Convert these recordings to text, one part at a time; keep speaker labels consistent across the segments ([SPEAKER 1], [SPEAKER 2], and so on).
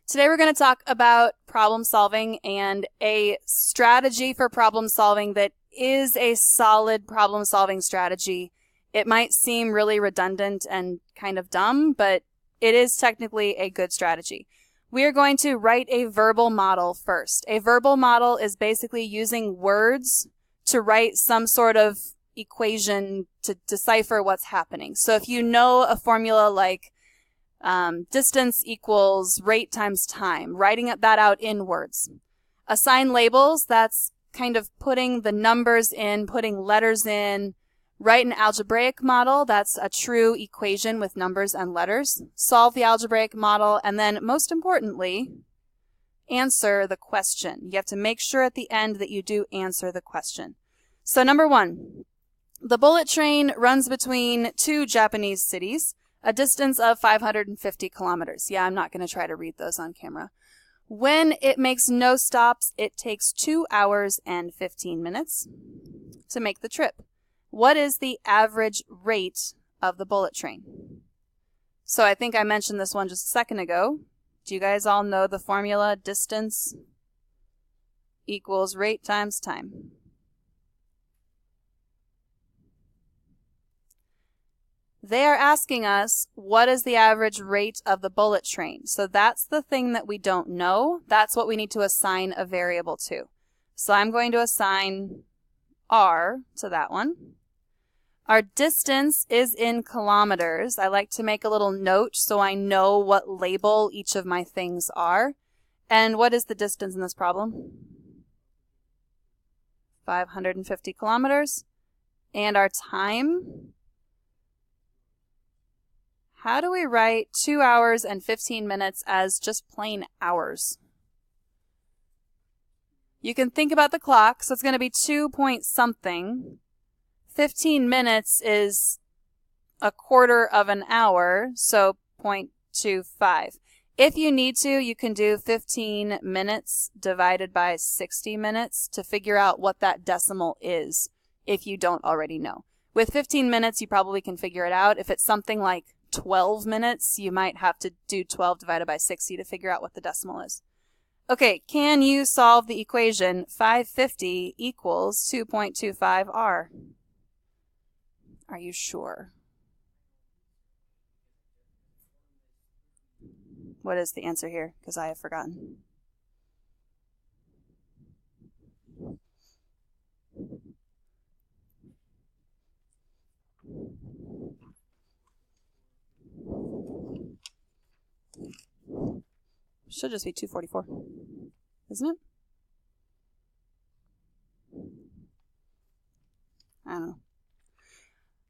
[SPEAKER 1] Today we're going to talk about problem solving and a strategy for problem solving that is a solid problem solving strategy. It might seem really redundant and kind of dumb, but it is technically a good strategy. We are going to write a verbal model first. A verbal model is basically using words to write some sort of equation to decipher what's happening. So if you know a formula like distance equals rate times time, writing that out in words. Assign labels, that's kind of putting the numbers in, putting letters in. Write an algebraic model, that's a true equation with numbers and letters. Solve the algebraic model, and then most importantly, answer the question. You have to make sure at the end that you do answer the question. So number 1, the bullet train runs between 2 Japanese cities, a distance of 550 kilometers. Yeah, I'm not going to try to read those on camera. When it makes no stops, it takes 2 hours and 15 minutes to make the trip. What is the average rate of the bullet train? So I think I mentioned this one just a second ago. Do you guys all know the formula? Distance equals rate times time. They are asking us, what is the average rate of the bullet train? So that's the thing that we don't know. That's what we need to assign a variable to. So I'm going to assign R to that one. Our distance is in kilometers. I like to make a little note so I know what label each of my things are. And what is the distance in this problem? 550 kilometers. And our time? How do we write 2 hours and 15 minutes as just plain hours? You can think about the clock, so it's going to be 2 point something. 15 minutes is a quarter of an hour, so 0.25. If you need to, you can do 15 minutes divided by 60 minutes to figure out what that decimal is, if you don't already know. With 15 minutes, you probably can figure it out. If it's something like 12 minutes, you might have to do 12 divided by 60 to figure out what the decimal is. Okay, can you solve the equation 550 equals 2.25 R? Are you sure? What is the answer here? Because I have forgotten. Should just be 244, isn't it? I don't know.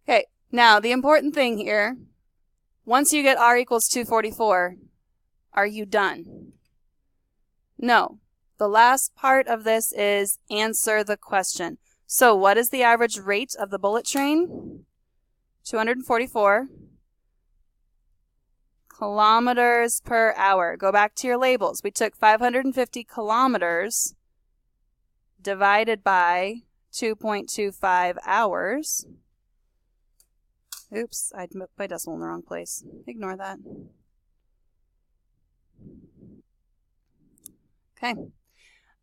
[SPEAKER 1] Okay, now the important thing here, once you get R equals 244, are you done? No. The last part of this is answer the question. So what is the average rate of the bullet train? 244 kilometers per hour. Go back to your labels. We took 550 kilometers divided by 2.25 hours. Oops, I put my decimal in the wrong place. Ignore that. Okay.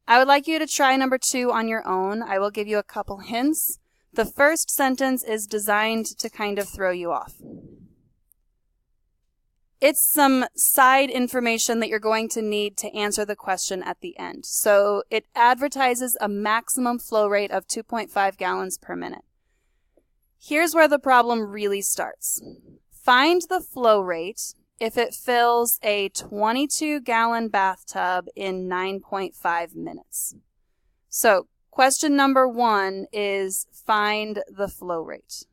[SPEAKER 1] I would like you to try number 2 on your own. I will give you a couple hints. The first sentence is designed to kind of throw you off. It's some side information that you're going to need to answer the question at the end. So it advertises a maximum flow rate of 2.5 gallons per minute. Here's where the problem really starts. Find the flow rate if it fills a 22-gallon bathtub in 9.5 minutes. So question number 1 is find the flow rate.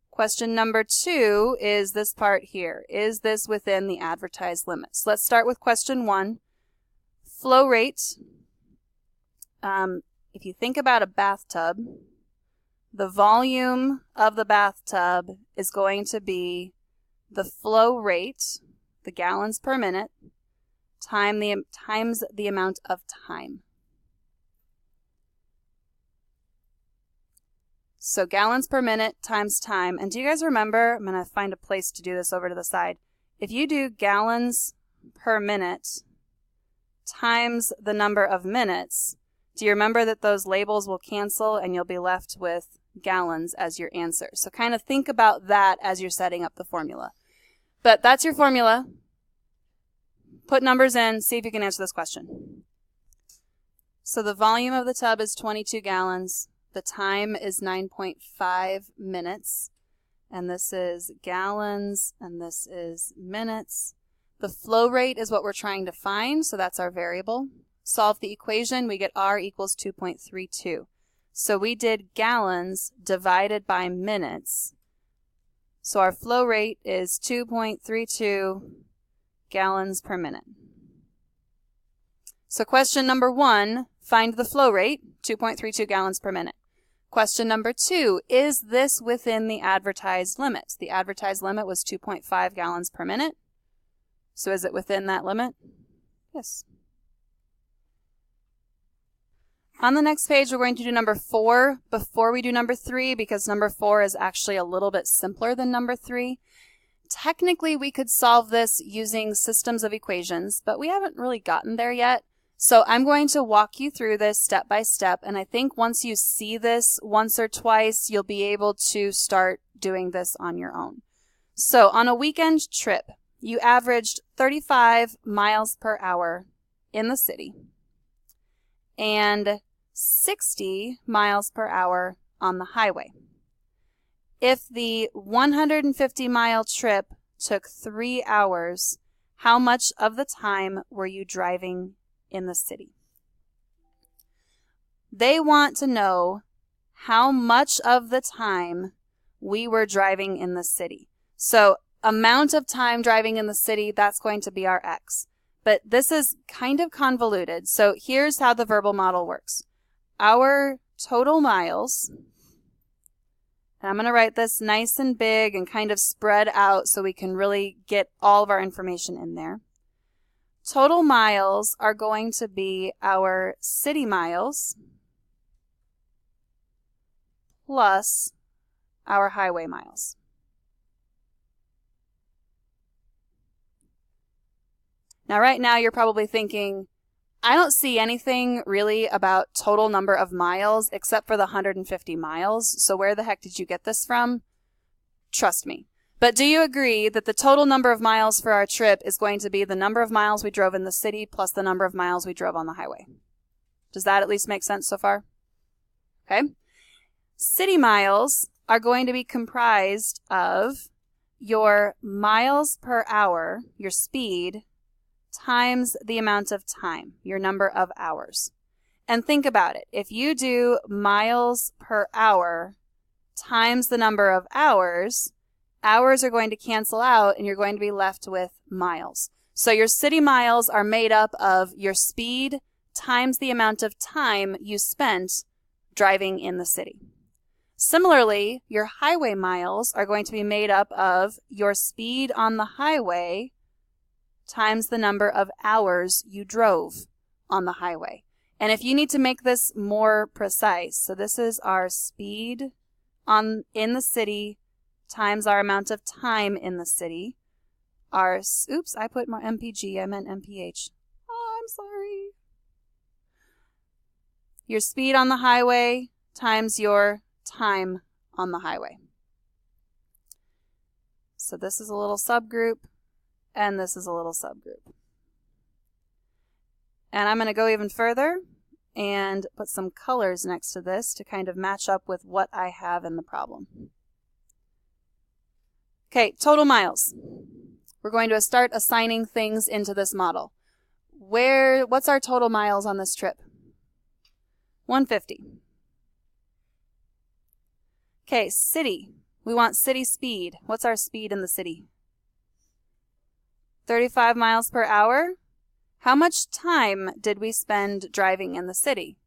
[SPEAKER 1] Question number 2 is this part here. Is this within the advertised limits? Let's start with question 1. Flow rate. If you think about a bathtub, the volume of the bathtub is going to be the flow rate, the gallons per minute, times the amount of time. So gallons per minute times time. And do you guys remember, I'm going to find a place to do this over to the side. if you do gallons per minute times the number of minutes, do you remember that those labels will cancel and you'll be left with gallons as your answer? So kind of think about that as you're setting up the formula. But that's your formula. Put numbers in, see if you can answer this question. So the volume of the tub is 22 gallons. The time is 9.5 minutes. And this is gallons, and this is minutes. The flow rate is what we're trying to find, so that's our variable. Solve the equation, we get R equals 2.32. So we did gallons divided by minutes. So our flow rate is 2.32 gallons per minute. So question number 1, find the flow rate, 2.32 gallons per minute. Question number 2, is this within the advertised limits? The advertised limit was 2.5 gallons per minute. So is it within that limit? Yes. On the next page, we're going to do number 4 before we do number 3, because number 4 is actually a little bit simpler than number 3. Technically, we could solve this using systems of equations, but we haven't really gotten there yet. So I'm going to walk you through this step by step, and I think once you see this once or twice, you'll be able to start doing this on your own. So on a weekend trip, you averaged 35 miles per hour in the city and 60 miles per hour on the highway. If the 150-mile trip took 3 hours, how much of the time were you driving in the city? They want to know how much of the time we were driving in the city. So amount of time driving in the city, that's going to be our X. But this is kind of convoluted. So here's how the verbal model works. Our total miles, and I'm going to write this nice and big and kind of spread out so we can really get all of our information in there. Total miles are going to be our city miles plus our highway miles. Now, right now, you're probably thinking, I don't see anything really about total number of miles except for the 150 miles. So where the heck did you get this from? Trust me. But do you agree that the total number of miles for our trip is going to be the number of miles we drove in the city plus the number of miles we drove on the highway? Does that at least make sense so far? Okay. City miles are going to be comprised of your miles per hour, your speed, times the amount of time, your number of hours. And think about it. If you do miles per hour times the number of hours, hours are going to cancel out and you're going to be left with miles. So your city miles are made up of your speed times the amount of time you spent driving in the city. Similarly, your highway miles are going to be made up of your speed on the highway times the number of hours you drove on the highway. And if you need to make this more precise, so this is our speed in the city times our amount of time in the city. Oops, I put more MPG, I meant MPH. Oh, I'm sorry. Your speed on the highway times your time on the highway. So this is a little subgroup, and this is a little subgroup. And I'm going to go even further and put some colors next to this to kind of match up with what I have in the problem. Okay, total miles. We're going to start assigning things into this model. What's our total miles on this trip? 150. Okay, city. We want city speed. What's our speed in the city? 35 miles per hour. How much time did we spend driving in the city?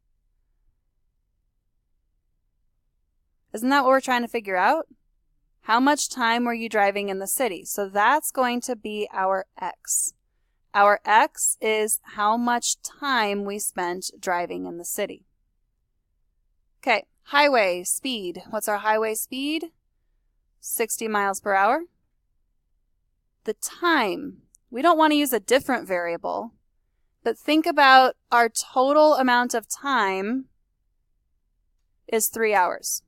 [SPEAKER 1] Isn't that what we're trying to figure out? How much time were you driving in the city? So that's going to be our X. Our X is how much time we spent driving in the city. Okay, highway speed. What's our highway speed? 60 miles per hour. the time. We don't want to use a different variable, but think about our total amount of time is 3 hours.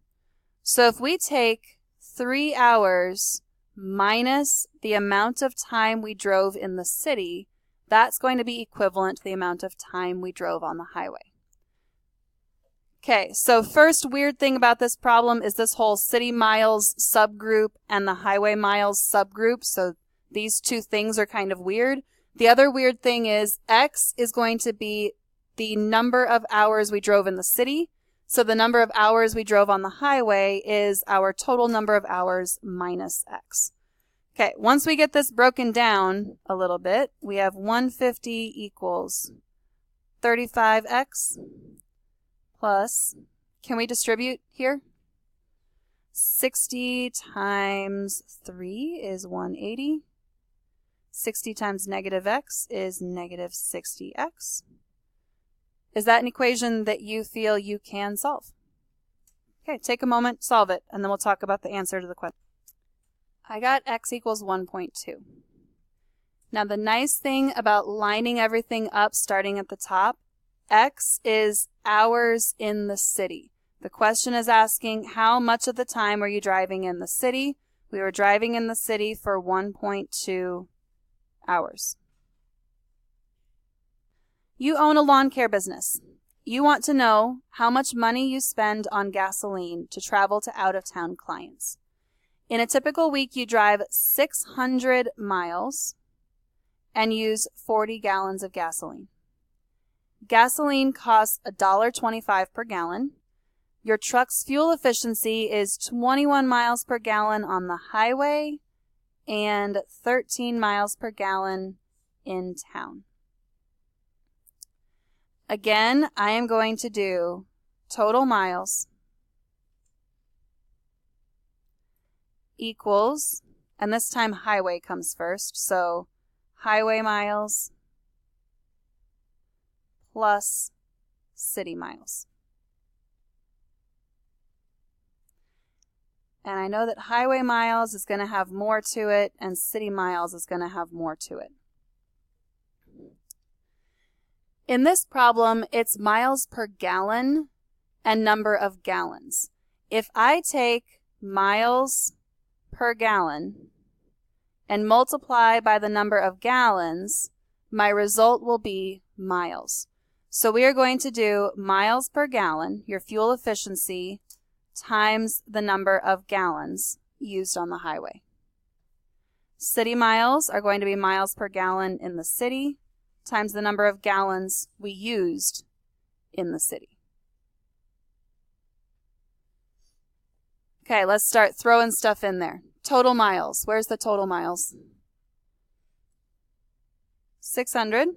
[SPEAKER 1] So if we take 3 hours minus the amount of time we drove in the city, that's going to be equivalent to the amount of time we drove on the highway. Okay, so first weird thing about this problem is this whole city miles subgroup and the highway miles subgroup. So these two things are kind of weird. The other weird thing is X is going to be the number of hours we drove in the city. So the number of hours we drove on the highway is our total number of hours minus X. Okay, once we get this broken down a little bit, we have 150 equals 35X plus, can we distribute here? 60 times 3 is 180. 60 times negative X is negative 60X. Is that an equation that you feel you can solve? Okay, take a moment, solve it, and then we'll talk about the answer to the question. I got X equals 1.2. Now the nice thing about lining everything up starting at the top, X is hours in the city. The question is asking how much of the time were you driving in the city? We were driving in the city for 1.2 hours. You own a lawn care business. You want to know how much money you spend on gasoline to travel to out-of-town clients. In a typical week, you drive 600 miles and use 40 gallons of gasoline. Gasoline costs $1.25 per gallon. Your truck's fuel efficiency is 21 miles per gallon on the highway and 13 miles per gallon in town. Again, I am going to do total miles equals, and this time highway comes first, so highway miles plus city miles. And I know that highway miles is going to have more to it, and city miles is going to have more to it. In this problem, it's miles per gallon and number of gallons. If I take miles per gallon and multiply by the number of gallons, my result will be miles. So we are going to do miles per gallon, your fuel efficiency, times the number of gallons used on the highway. City miles are going to be miles per gallon in the city times the number of gallons we used in the city. Okay, let's start throwing stuff in there. Total miles. Where's the total miles? 600.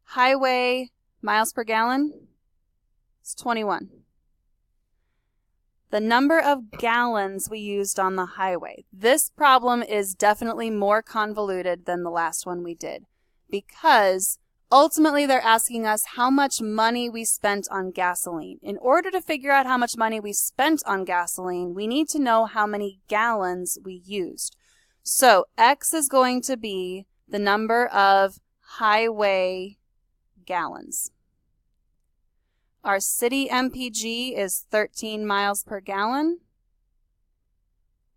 [SPEAKER 1] Highway miles per gallon is 21. The number of gallons we used on the highway. This problem is definitely more convoluted than the last one we did because ultimately they're asking us how much money we spent on gasoline. In order to figure out how much money we spent on gasoline, we need to know how many gallons we used. So X is going to be the number of highway gallons. Our city MPG is 13 miles per gallon.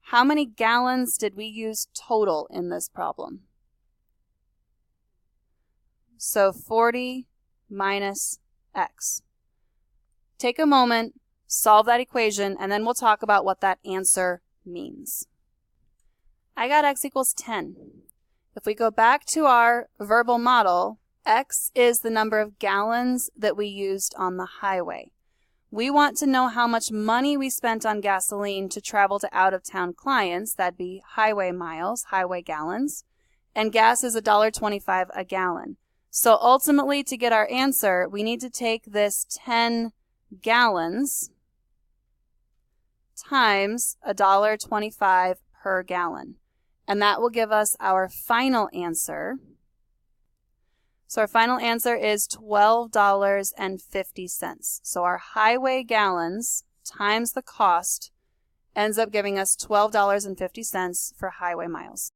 [SPEAKER 1] How many gallons did we use total in this problem? So 40 minus X. Take a moment, solve that equation, and then we'll talk about what that answer means. I got X equals 10. If we go back to our verbal model, X is the number of gallons that we used on the highway. We want to know how much money we spent on gasoline to travel to out-of-town clients. That'd be highway miles, highway gallons. And gas is $1.25 a gallon. So ultimately, to get our answer, we need to take this 10 gallons times $1.25 per gallon. And that will give us our final answer. So our final answer is $12.50. So our highway gallons times the cost ends up giving us $12.50 for highway miles.